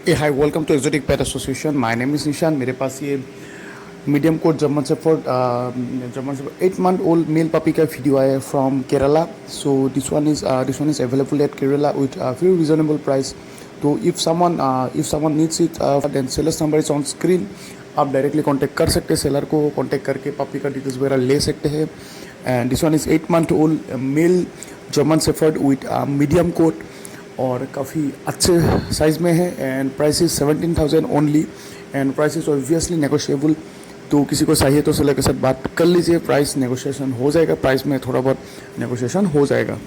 A hi welcome to exotic pet association. My name is Nishan. मेरे पास ये medium coat German shepherd 8 month old male puppy का video आया from Kerala. So this one is available at Kerala with very reasonable price. तो if someone needs it then sellers number is on screen. आप directly contact कर सकते हैं, seller को contact करके puppy का डिटेल्स वगैरह ले सकते हैं। And this one is 8 month old male German shepherd with medium coat और काफ़ी अच्छे साइज़ में है। And price is 17,000 only and price is obviously negotiable. तो किसी को चाहिए तो सेलर के साथ बात कर लीजिए, प्राइस नेगोशिएशन हो जाएगा, प्राइस में थोड़ा बहुत नेगोशिएशन हो जाएगा।